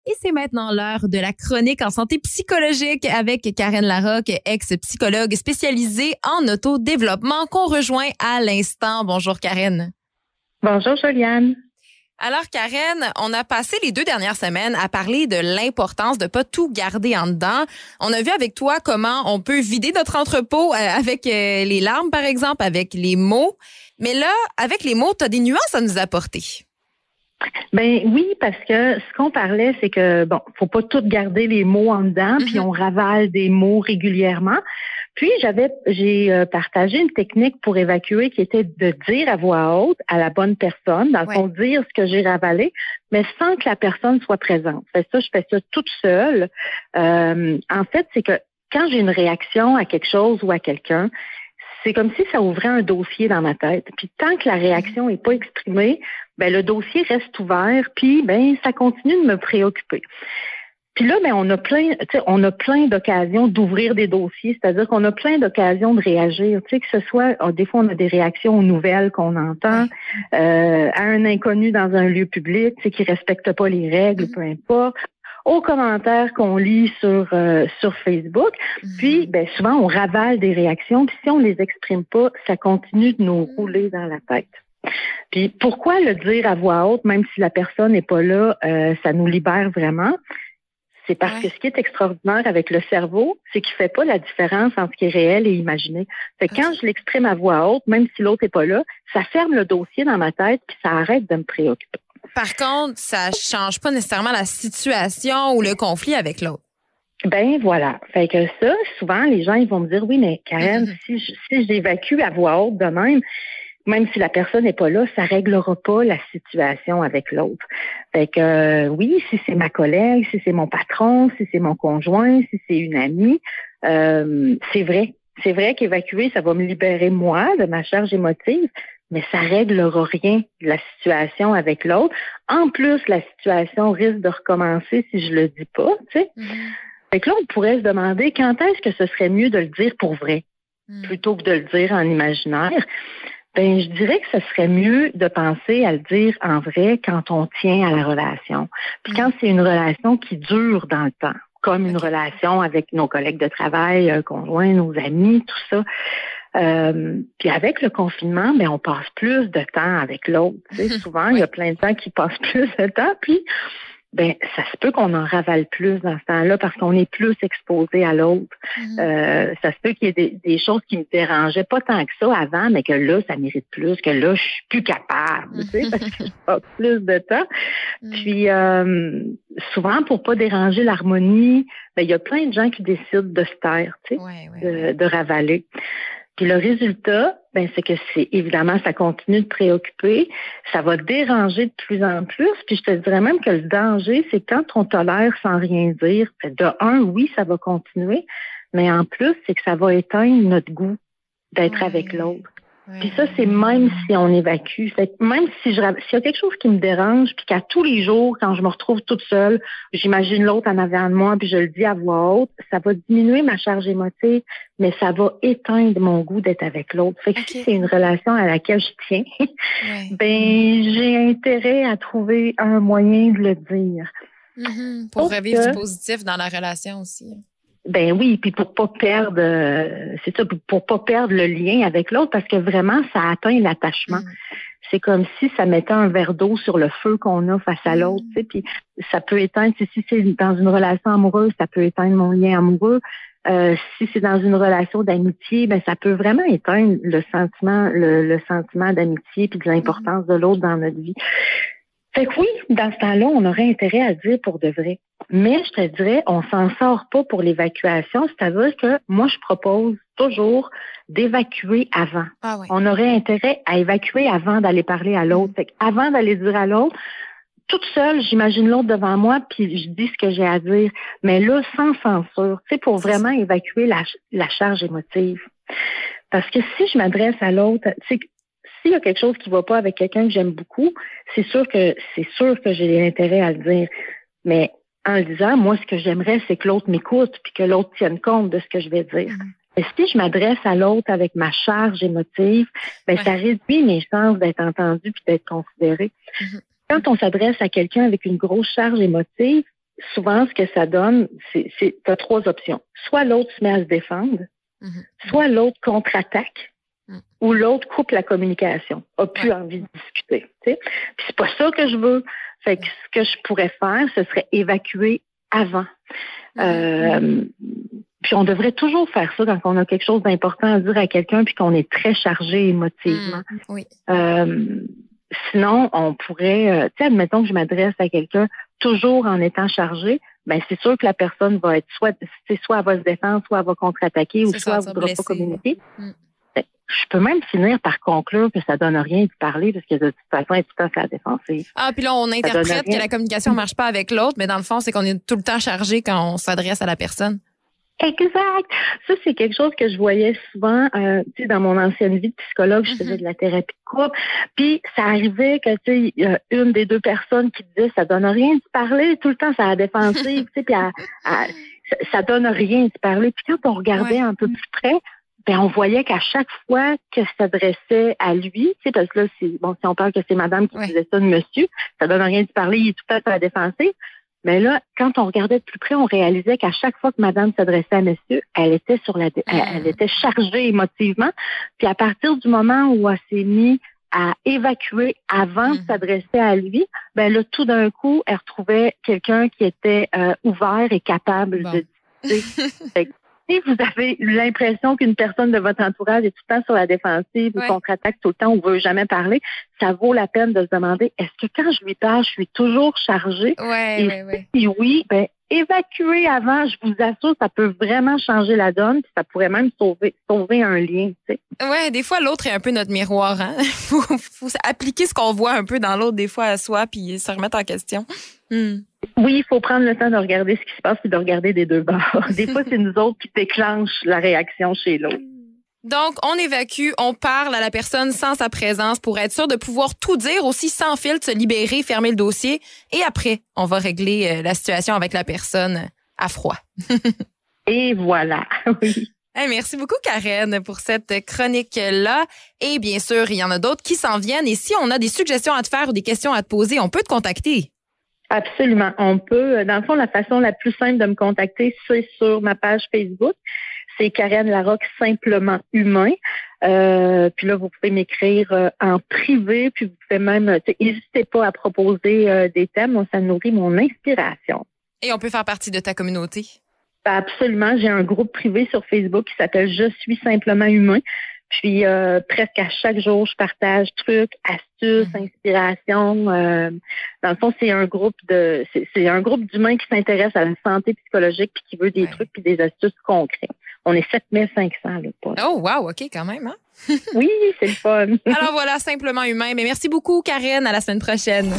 Et c'est maintenant l'heure de la chronique en santé psychologique avec Karen Larocque, ex-psychologue spécialisée en autodéveloppement qu'on rejoint à l'instant. Bonjour Karen. Bonjour Juliane. Alors Karen, on a passé les 2 dernières semaines à parler de l'importance de pas tout garder en dedans. On a vu avec toi comment on peut vider notre entrepôt avec les larmes par exemple, avec les mots. Mais là, avec les mots, tu as des nuances à nous apporter. Ben oui, parce que ce qu'on parlait, c'est que faut pas tout garder les mots en dedans, puis on ravale des mots régulièrement. Puis j'ai partagé une technique pour évacuer qui était de dire à voix haute à la bonne personne, dans le fond, dire ce que j'ai ravalé, mais sans que la personne soit présente. Je fais ça toute seule. En fait, c'est que quand j'ai une réaction à quelque chose ou à quelqu'un, c'est comme si ça ouvrait un dossier dans ma tête. Puis tant que la réaction est pas exprimée, le dossier reste ouvert, puis ça continue de me préoccuper. Puis là, on a plein d'occasions d'ouvrir des dossiers, c'est-à-dire qu'on a plein d'occasions de réagir. Que ce soit, des fois, on a des réactions aux nouvelles qu'on entend, à un inconnu dans un lieu public, qui respecte pas les règles, peu importe, aux commentaires qu'on lit sur Facebook. Puis, souvent, on ravale des réactions, puis si on les exprime pas, ça continue de nous rouler dans la tête. Puis, pourquoi le dire à voix haute, même si la personne n'est pas là, ça nous libère vraiment? C'est parce que ce qui est extraordinaire avec le cerveau, c'est qu'il fait pas la différence entre ce qui est réel et imaginé. Fait que quand je l'exprime à voix haute, même si l'autre n'est pas là, ça ferme le dossier dans ma tête puis ça arrête de me préoccuper. Par contre, ça change pas nécessairement la situation ou le conflit avec l'autre. Voilà. Fait que ça, souvent, les gens, ils vont me dire, oui, mais Karen, si j'évacue à voix haute de même si la personne n'est pas là, ça réglera pas la situation avec l'autre. Fait que oui, si c'est ma collègue, si c'est mon patron, si c'est mon conjoint, si c'est une amie, c'est vrai. C'est vrai qu'évacuer, ça va me libérer moi de ma charge émotive, mais ça réglera rien de la situation avec l'autre. En plus, la situation risque de recommencer si je le dis pas, tu sais. Fait que là, on pourrait se demander quand est-ce que ce serait mieux de le dire pour vrai, plutôt que de le dire en imaginaire. Je dirais que ce serait mieux de penser à le dire en vrai quand on tient à la relation. Puis quand c'est une relation qui dure dans le temps, comme une relation avec nos collègues de travail, conjoints, nos amis, tout ça. Puis avec le confinement, on passe plus de temps avec l'autre. Souvent, il y a plein de gens qui passent plus de temps, puis ça se peut qu'on en ravale plus dans ce temps-là parce qu'on est plus exposé à l'autre. Ça se peut qu'il y ait des choses qui me dérangeaient pas tant que ça avant, mais que là, ça mérite plus, que là, je suis plus capable, parce que je passe plus de temps. Puis, souvent, pour pas déranger l'harmonie, il y a plein de gens qui décident de se taire, de ravaler. Puis le résultat, c'est que évidemment, ça continue de préoccuper, ça va déranger de plus en plus. Puis je te dirais même que le danger, c'est quand on tolère sans rien dire. De un, oui, ça va continuer, mais en plus, c'est que ça va éteindre notre goût d'être avec l'autre. Puis ça, c'est même si on évacue. Fait que même s'il y a quelque chose qui me dérange, puis qu'à tous les jours, quand je me retrouve toute seule, j'imagine l'autre en avant de moi, puis je le dis à voix haute, ça va diminuer ma charge émotive, mais ça va éteindre mon goût d'être avec l'autre. Fait que si c'est une relation à laquelle je tiens, j'ai intérêt à trouver un moyen de le dire. Pour revivre du positif dans la relation aussi. Oui, puis pour pas perdre, pour pas perdre le lien avec l'autre, parce que vraiment, ça atteint l'attachement. C'est comme si ça mettait un verre d'eau sur le feu qu'on a face à l'autre, puis ça peut éteindre, si c'est dans une relation amoureuse, ça peut éteindre mon lien amoureux. Si c'est dans une relation d'amitié, ça peut vraiment éteindre le sentiment d'amitié puis de l'importance de l'autre dans notre vie. Fait que oui, dans ce temps-là, on aurait intérêt à le dire pour de vrai. Mais je te dirais, on s'en sort pas pour l'évacuation. C'est-à-dire que moi, je propose toujours d'évacuer avant. On aurait intérêt à évacuer avant d'aller parler à l'autre. Fait qu'avant d'aller dire à l'autre, toute seule, j'imagine l'autre devant moi, puis je dis ce que j'ai à dire. Mais là, sans censure, pour vraiment évacuer la charge émotive. Parce que si je m'adresse à l'autre, s'il y a quelque chose qui va pas avec quelqu'un que j'aime beaucoup, c'est sûr que j'ai intérêt à le dire. Mais en le disant, moi, ce que j'aimerais, c'est que l'autre m'écoute puis que l'autre tienne compte de ce que je vais dire. Et si je m'adresse à l'autre avec ma charge émotive, ça réduit mes chances d'être entendue puis d'être considérée. Quand on s'adresse à quelqu'un avec une grosse charge émotive, souvent, ce que ça donne, t'as 3 options. Soit l'autre se met à se défendre, soit l'autre contre-attaque, ou l'autre coupe la communication, a plus envie de discuter. T'sais? Puis c'est pas ça que je veux. Fait que ce que je pourrais faire, ce serait évacuer avant. Puis on devrait toujours faire ça quand on a quelque chose d'important à dire à quelqu'un puis qu'on est très chargé émotivement. Sinon, on pourrait, tu sais, admettons que je m'adresse à quelqu'un toujours en étant chargé, ben c'est sûr que la personne va être soit elle va se défendre, soit elle va contre-attaquer, ou soit elle ne voudra pas communiquer. Je peux même finir par conclure que ça donne rien de parler parce que de toute façon, elle est tout le temps à la défensive. Ah, puis là, on interprète que la communication ne marche pas avec l'autre, mais dans le fond, c'est qu'on est tout le temps chargé quand on s'adresse à la personne. Exact. Ça, c'est quelque chose que je voyais souvent, tu sais, dans mon ancienne vie de psychologue, je faisais de la thérapie de couple. Puis, ça arrivait que, tu sais, une des 2 personnes qui disait, ça donne rien de parler, tout le temps, ça a défensive, tu sais, puis ça donne rien de parler. Puis quand on regardait un peu plus près, ben, on voyait qu'à chaque fois que ça s'adressait à lui, tu sais, parce que là, si on parle que c'est madame qui disait ça de monsieur, ça donne rien de parler, il est tout à fait à la défensive. Mais là, quand on regardait de plus près, on réalisait qu'à chaque fois que madame s'adressait à monsieur, elle était elle était chargée émotivement. Puis à partir du moment où elle s'est mise à évacuer avant de s'adresser à lui, ben là, tout d'un coup, elle retrouvait quelqu'un qui était ouvert et capable de discuter. Si vous avez l'impression qu'une personne de votre entourage est tout le temps sur la défensive ou contre-attaque tout le temps ou veut jamais parler, ça vaut la peine de se demander, est-ce que quand je lui parle, je suis toujours chargée? Si oui, ben, évacuer avant, je vous assure, ça peut vraiment changer la donne, puis ça pourrait même sauver un lien, tu sais. Ouais, des fois, l'autre est un peu notre miroir, hein. faut appliquer ce qu'on voit un peu dans l'autre, des fois, à soi, puis se remettre en question. Oui, il faut prendre le temps de regarder ce qui se passe et de regarder des 2 bords. Des fois, c'est nous autres qui déclenchent la réaction chez l'autre. Donc, on évacue, on parle à la personne sans sa présence pour être sûr de pouvoir tout dire aussi sans filtre, se libérer, fermer le dossier. Et après, on va régler la situation avec la personne à froid. Et voilà, oui. Hey, merci beaucoup, Karen, pour cette chronique-là. Et bien sûr, il y en a d'autres qui s'en viennent. Et si on a des suggestions à te faire ou des questions à te poser, on peut te contacter. Absolument. On peut. Dans le fond, la façon la plus simple de me contacter, c'est sur ma page Facebook. C'est Karen Larocque, simplement humain. Puis là, vous pouvez m'écrire en privé, puis vous pouvez même, n'hésitez pas à proposer des thèmes. Ça nourrit mon inspiration. Et on peut faire partie de ta communauté? Absolument. J'ai un groupe privé sur Facebook qui s'appelle Je suis simplement humain. Puis presque à chaque jour, je partage trucs, astuces, inspirations. Dans le fond, c'est un groupe d'humains qui s'intéressent à la santé psychologique puis qui veut des trucs puis des astuces concrètes. On est 7500 là. Oh wow, OK, quand même, hein? Oui, c'est le fun. Alors voilà, simplement humain. Mais merci beaucoup, Karen. À la semaine prochaine.